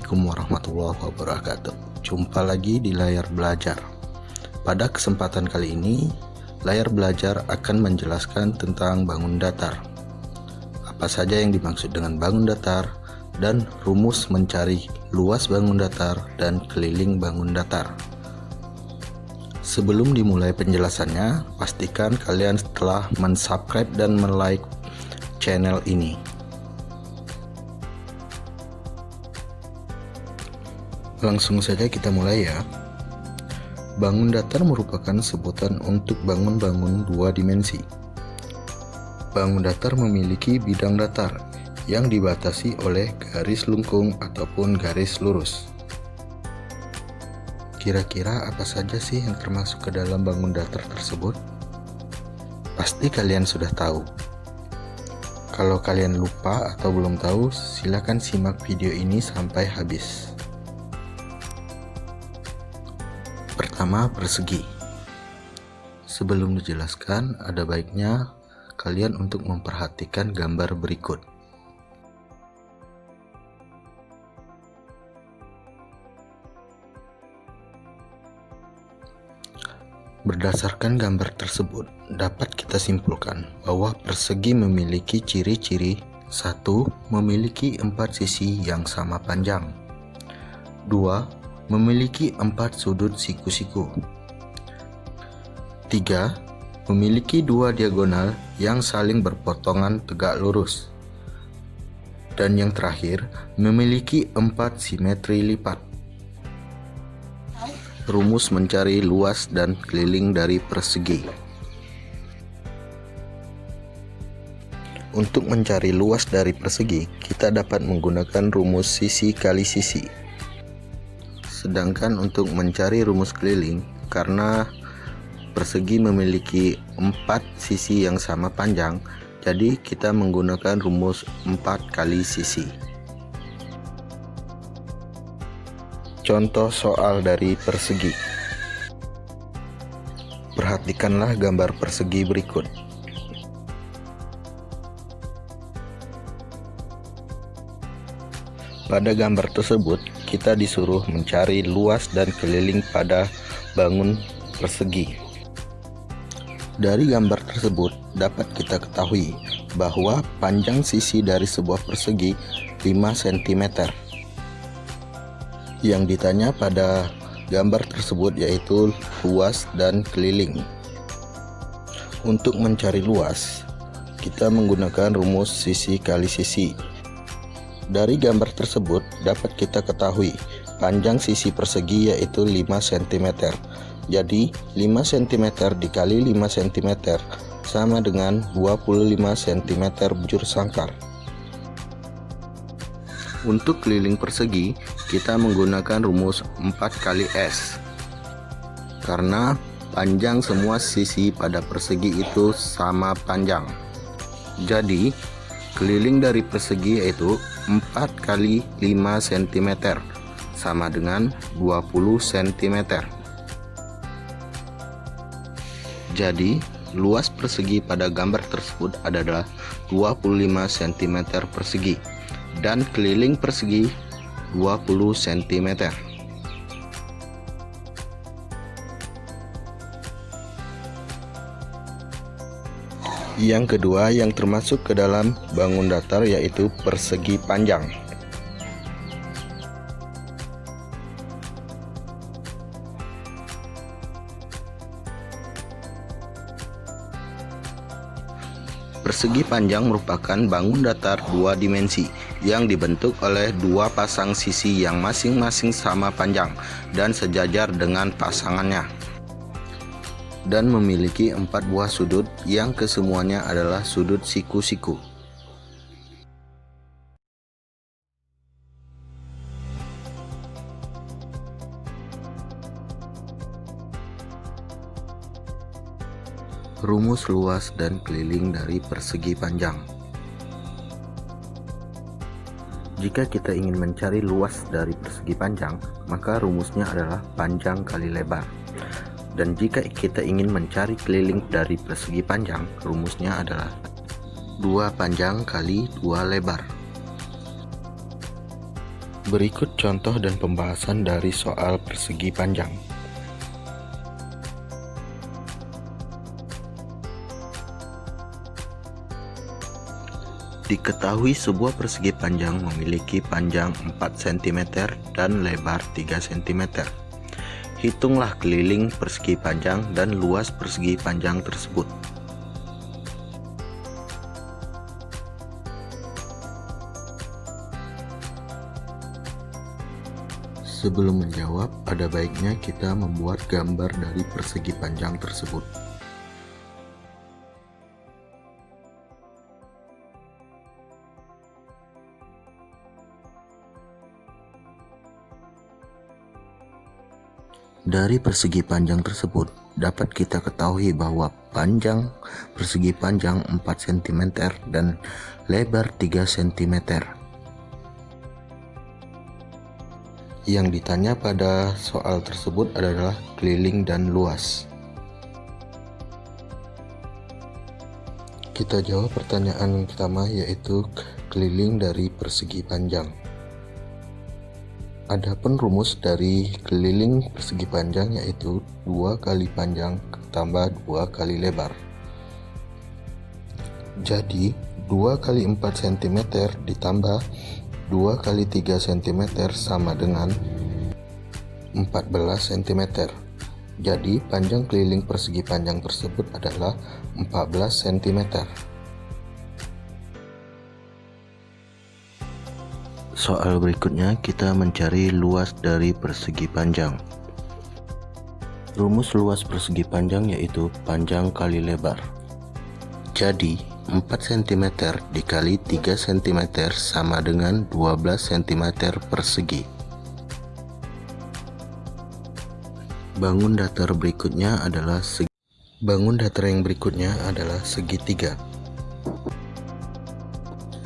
Assalamualaikum warahmatullahi wabarakatuh. Jumpa lagi di layar belajar. Pada kesempatan kali ini, layar belajar akan menjelaskan tentang bangun datar. Apa saja yang dimaksud dengan bangun datar dan rumus mencari luas bangun datar dan keliling bangun datar. Sebelum dimulai penjelasannya, pastikan kalian telah mensubscribe dan like channel ini. Langsung saja kita mulai ya. Bangun datar merupakan sebutan untuk bangun-bangun dua dimensi. Bangun datar memiliki bidang datar yang dibatasi oleh garis lengkung ataupun garis lurus. Kira-kira apa saja sih yang termasuk ke dalam bangun datar tersebut? Pasti kalian sudah tahu. Kalau kalian lupa atau belum tahu, silakan simak video ini sampai habis. Pertama, persegi. Sebelum dijelaskan, ada baiknya kalian untuk memperhatikan gambar berikut. Berdasarkan gambar tersebut, dapat kita simpulkan bahwa persegi memiliki ciri-ciri: 1. Memiliki 4 sisi yang sama panjang. 2. Memiliki 4 sudut siku-siku. 3. Memiliki 2 diagonal yang saling berpotongan tegak lurus. Dan yang terakhir, memiliki 4 simetri lipat. Rumus mencari luas dan keliling dari persegi. Untuk mencari luas dari persegi, kita dapat menggunakan rumus sisi kali sisi. Sedangkan untuk mencari rumus keliling, karena persegi memiliki 4 sisi yang sama panjang, jadi kita menggunakan rumus 4 kali sisi. Contoh soal dari persegi. Perhatikanlah gambar persegi berikut. Pada gambar tersebut, kita disuruh mencari luas dan keliling pada bangun persegi. Dari gambar tersebut dapat kita ketahui bahwa panjang sisi dari sebuah persegi 5 cm. Yang ditanya pada gambar tersebut yaitu luas dan keliling. Untuk mencari luas, kita menggunakan rumus sisi kali sisi. Dari gambar tersebut dapat kita ketahui panjang sisi persegi yaitu 5 cm. Jadi 5 cm dikali 5 cm sama dengan 25 cm bujur sangkar. Untuk keliling persegi, kita menggunakan rumus 4 kali S. Karena panjang semua sisi pada persegi itu sama panjang. Jadi keliling dari persegi yaitu 4 kali 5 cm sama dengan 20 cm. Jadi luas persegi pada gambar tersebut adalah 25 cm persegi dan keliling persegi 20 cm. Yang kedua yang termasuk ke dalam bangun datar yaitu persegi panjang. Persegi panjang merupakan bangun datar dua dimensi yang dibentuk oleh dua pasang sisi yang masing-masing sama panjang dan sejajar dengan pasangannya, dan memiliki 4 buah sudut yang kesemuanya adalah sudut siku-siku. Rumus luas dan keliling dari persegi panjang. Jika kita ingin mencari luas dari persegi panjang, maka rumusnya adalah panjang kali lebar. Dan jika kita ingin mencari keliling dari persegi panjang, rumusnya adalah 2 panjang kali 2 lebar. Berikut contoh dan pembahasan dari soal persegi panjang. Diketahui sebuah persegi panjang memiliki panjang 4 cm dan lebar 3 cm. Hitunglah keliling persegi panjang dan luas persegi panjang tersebut. Sebelum menjawab, ada baiknya kita membuat gambar dari persegi panjang tersebut. Dari persegi panjang tersebut, dapat kita ketahui bahwa panjang persegi panjang 4 cm dan lebar 3 cm. Yang ditanya pada soal tersebut adalah keliling dan luas. Kita jawab pertanyaan pertama, yaitu keliling dari persegi panjang. Adapun rumus dari keliling persegi panjang yaitu 2 kali panjang tambah 2 kali lebar. Jadi 2 kali 4 cm ditambah 2 kali 3 cm sama dengan 14 cm. Jadi panjang keliling persegi panjang tersebut adalah 14 cm. Soal berikutnya, kita mencari luas dari persegi panjang. Rumus luas persegi panjang yaitu panjang kali lebar. Jadi 4 cm dikali 3 cm sama dengan 12 cm persegi. Bangun datar yang berikutnya adalah segitiga.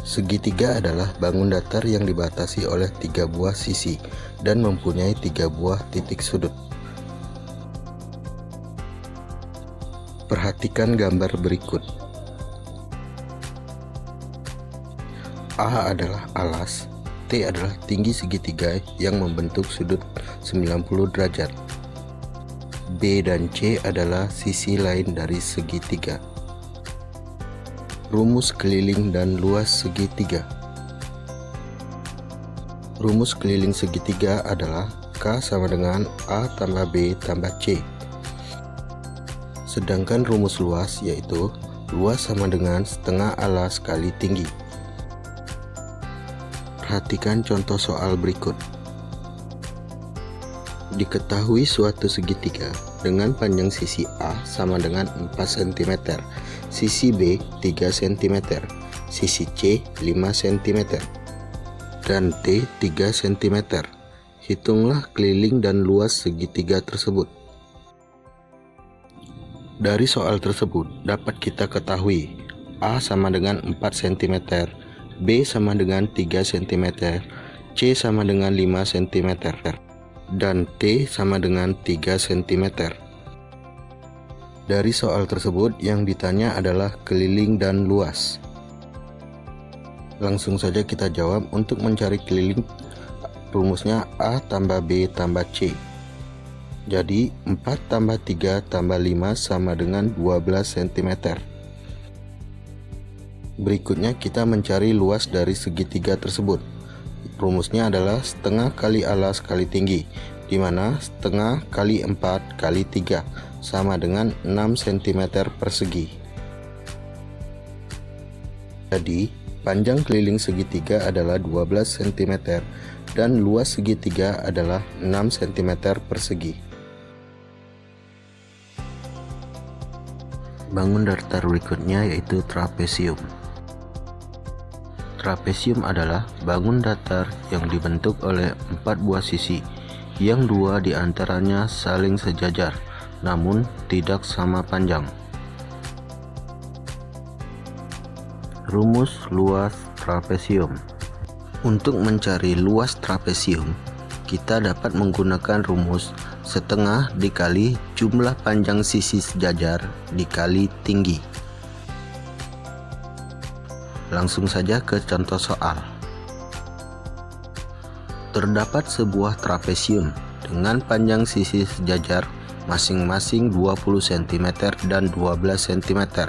Segitiga adalah bangun datar yang dibatasi oleh 3 buah sisi dan mempunyai 3 buah titik sudut. Perhatikan gambar berikut. A adalah alas, T adalah tinggi segitiga yang membentuk sudut 90 derajat. B dan C adalah sisi lain dari segitiga. Rumus keliling dan luas segitiga. Rumus keliling segitiga adalah K sama dengan A tambah B tambah C. Sedangkan rumus luas yaitu luas sama dengan setengah alas kali tinggi. Perhatikan contoh soal berikut. Diketahui suatu segitiga dengan panjang sisi A sama dengan 4 cm, sisi B 3 cm, sisi C 5 cm, dan D 3 cm. Hitunglah keliling dan luas segitiga tersebut. Dari soal tersebut dapat kita ketahui A sama dengan 4 cm, B sama dengan 3 cm, C sama dengan 5 cm, dan T sama dengan 3 cm. Dari soal tersebut yang ditanya adalah keliling dan luas. Langsung saja kita jawab. Untuk mencari keliling, rumusnya A tambah B tambah C. Jadi 4 tambah 3 tambah 5 sama dengan 12 cm. Berikutnya kita mencari luas dari segitiga tersebut. Rumusnya adalah setengah kali alas kali tinggi, di mana setengah kali 4 kali 3 sama dengan 6 cm persegi. Jadi panjang keliling segitiga adalah 12 cm dan luas segitiga adalah 6 cm persegi. Bangun datar berikutnya yaitu trapesium. Trapesium adalah bangun datar yang dibentuk oleh 4 buah sisi, yang 2 diantaranya saling sejajar, namun tidak sama panjang. Rumus luas trapesium. Untuk mencari luas trapesium, kita dapat menggunakan rumus setengah dikali jumlah panjang sisi sejajar dikali tinggi. Langsung saja ke contoh soal. Terdapat sebuah trapesium dengan panjang sisi sejajar masing-masing 20 cm dan 12 cm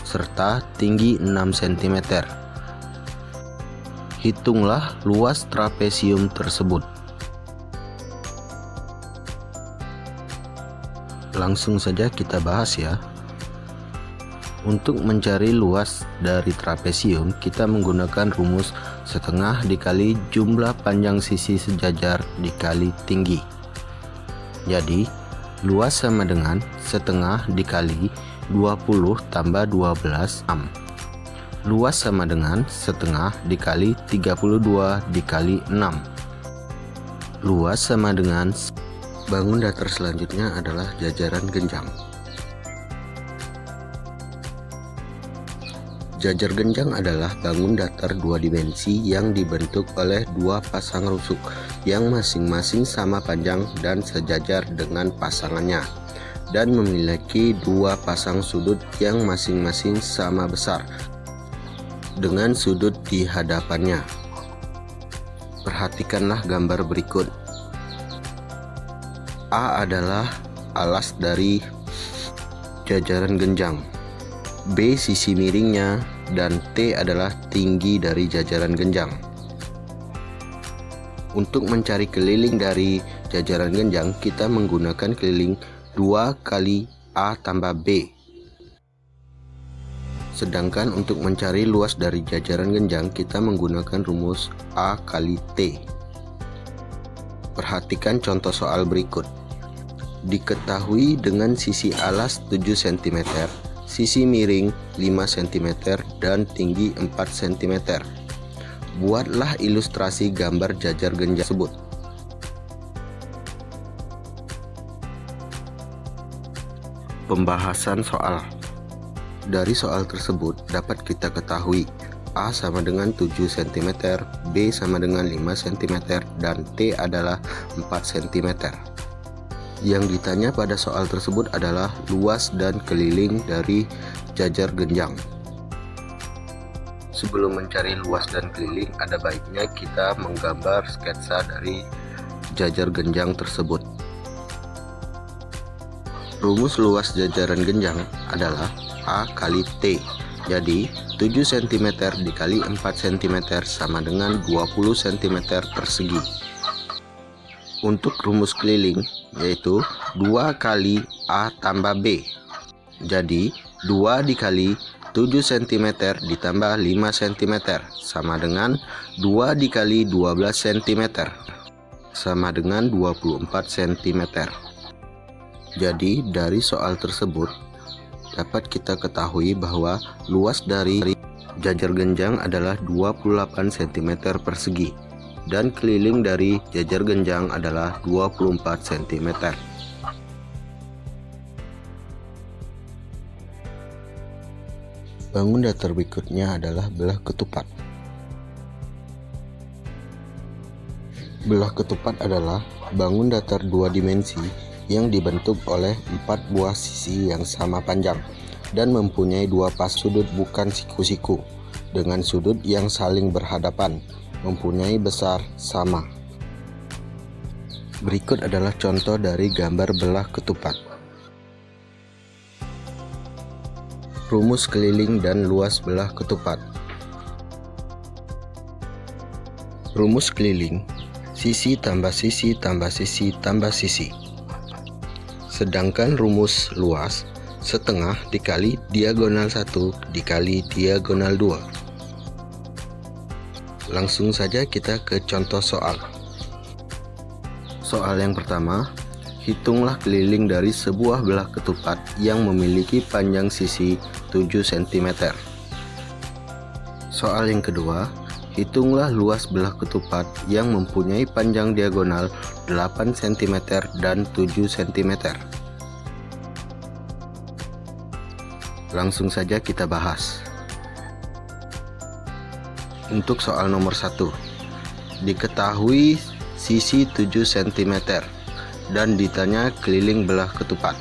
serta tinggi 6 cm. Hitunglah luas trapesium tersebut. Langsung saja kita bahas ya. Untuk mencari luas dari trapesium, kita menggunakan rumus setengah dikali jumlah panjang sisi sejajar dikali tinggi. Jadi, luas sama dengan setengah dikali 20 tambah 12 6. Luas sama dengan setengah dikali 32 dikali 6. Luas sama dengan. Bangun datar selanjutnya adalah jajaran genjang. Jajar genjang adalah bangun datar dua dimensi yang dibentuk oleh dua pasang rusuk yang masing-masing sama panjang dan sejajar dengan pasangannya, dan memiliki dua pasang sudut yang masing-masing sama besar dengan sudut di hadapannya. Perhatikanlah gambar berikut. A adalah alas dari jajaran genjang, B sisi miringnya, dan T adalah tinggi dari jajaran genjang. Untuk mencari keliling dari jajaran genjang, kita menggunakan keliling 2 kali A tambah B. Sedangkan untuk mencari luas dari jajaran genjang, kita menggunakan rumus A kali T. Perhatikan contoh soal berikut. Diketahui dengan sisi alas 7 cm, sisi miring 5 cm, dan tinggi 4 cm. Buatlah ilustrasi gambar jajar genjang tersebut. Pembahasan soal. Dari soal tersebut dapat kita ketahui A sama dengan 7 cm, B sama dengan 5 cm, dan T adalah 4 cm. Yang ditanya pada soal tersebut adalah luas dan keliling dari jajar genjang. Sebelum mencari luas dan keliling, ada baiknya kita menggambar sketsa dari jajar genjang tersebut. Rumus luas jajaran genjang adalah A kali T. Jadi 7 cm dikali 4 cm sama dengan 20 cm persegi. Untuk rumus keliling yaitu 2 kali A tambah B. Jadi 2 dikali 7 cm ditambah 5 cm sama dengan 2 dikali 12 cm sama dengan 24 cm. Jadi dari soal tersebut dapat kita ketahui bahwa luas dari jajar genjang adalah 28 cm persegi dan keliling dari jajar genjang adalah 24 cm. Bangun datar berikutnya adalah belah ketupat. Belah ketupat adalah bangun datar dua dimensi yang dibentuk oleh 4 buah sisi yang sama panjang dan mempunyai dua pas sudut bukan siku-siku dengan sudut yang saling berhadapan, mempunyai besar sama. Berikut adalah contoh dari gambar belah ketupat. Rumus keliling dan luas belah ketupat. Rumus keliling: sisi tambah sisi tambah sisi tambah sisi. Sedangkan rumus luas: setengah dikali diagonal 1 dikali diagonal 2. Langsung saja kita ke contoh soal. Soal yang pertama, hitunglah keliling dari sebuah belah ketupat yang memiliki panjang sisi 7 cm. Soal yang kedua, hitunglah luas belah ketupat yang mempunyai panjang diagonal 8 cm dan 7 cm. Langsung saja kita bahas. Untuk soal nomor 1, diketahui sisi 7 cm dan ditanya keliling belah ketupat.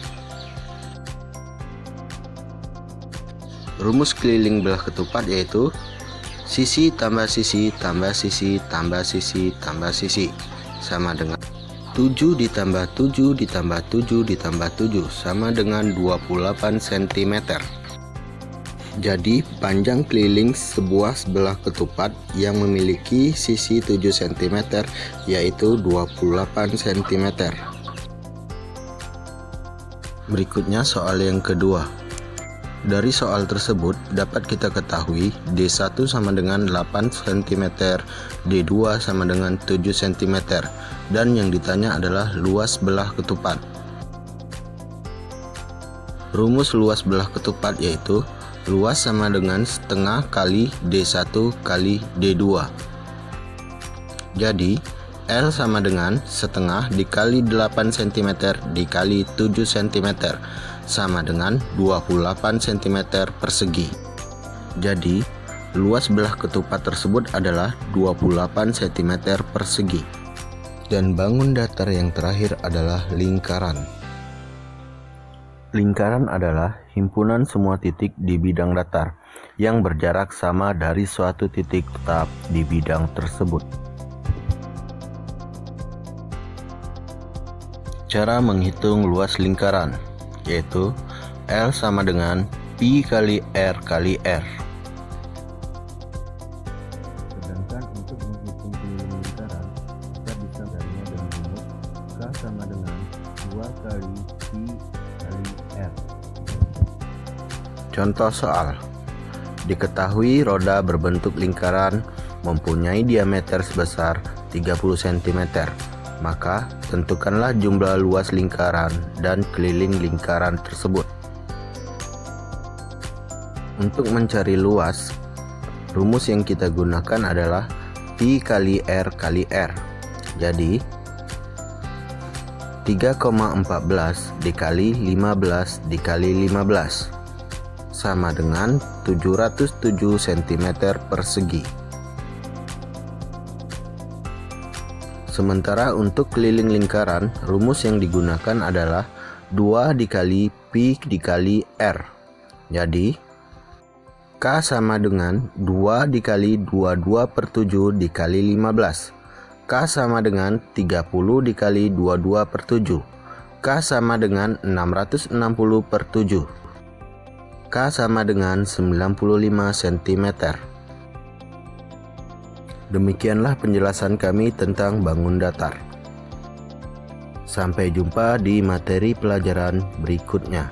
Rumus keliling belah ketupat yaitu Sisi tambah sisi tambah sisi tambah sisi tambah sisi sama dengan 7 ditambah 7 ditambah 7 ditambah 7 sama dengan 28 cm. Jadi panjang keliling sebuah sebelah ketupat yang memiliki sisi 7 cm yaitu 28 cm. Berikutnya soal yang kedua. Dari soal tersebut dapat kita ketahui D1 sama dengan 8 cm, D2 sama dengan 7 cm, dan yang ditanya adalah luas belah ketupat. Rumus luas belah ketupat yaitu luas sama dengan setengah kali D1 kali D2. Jadi L sama dengan setengah dikali 8 cm dikali 7 cm sama dengan 28 cm persegi. Jadi luas belah ketupat tersebut adalah 28 cm persegi. Dan bangun datar yang terakhir adalah lingkaran. Lingkaran adalah himpunan semua titik di bidang datar yang berjarak sama dari suatu titik tetap di bidang tersebut. Cara menghitung luas lingkaran yaitu L sama dengan Pi kali R kali R. Sedangkan untuk menghitung keliling lingkaran, kita bisa darinya dengan rumus K sama dengan 2 kali Pi kali R. Contoh soal. Diketahui roda berbentuk lingkaran mempunyai diameter sebesar 30 cm. Maka tentukanlah jumlah luas lingkaran dan keliling lingkaran tersebut. Untuk mencari luas, rumus yang kita gunakan adalah Pi kali R kali R. Jadi 3,14 dikali 15 dikali 15 sama dengan 707 cm persegi. Sementara untuk keliling lingkaran, rumus yang digunakan adalah 2 dikali Pi dikali R. Jadi K sama dengan 2 dikali 22 per 7 dikali 15. K sama dengan 30 dikali 22 per 7. K sama dengan 660 per 7. K sama dengan 95 cm. Demikianlah penjelasan kami tentang bangun datar. Sampai jumpa di materi pelajaran berikutnya.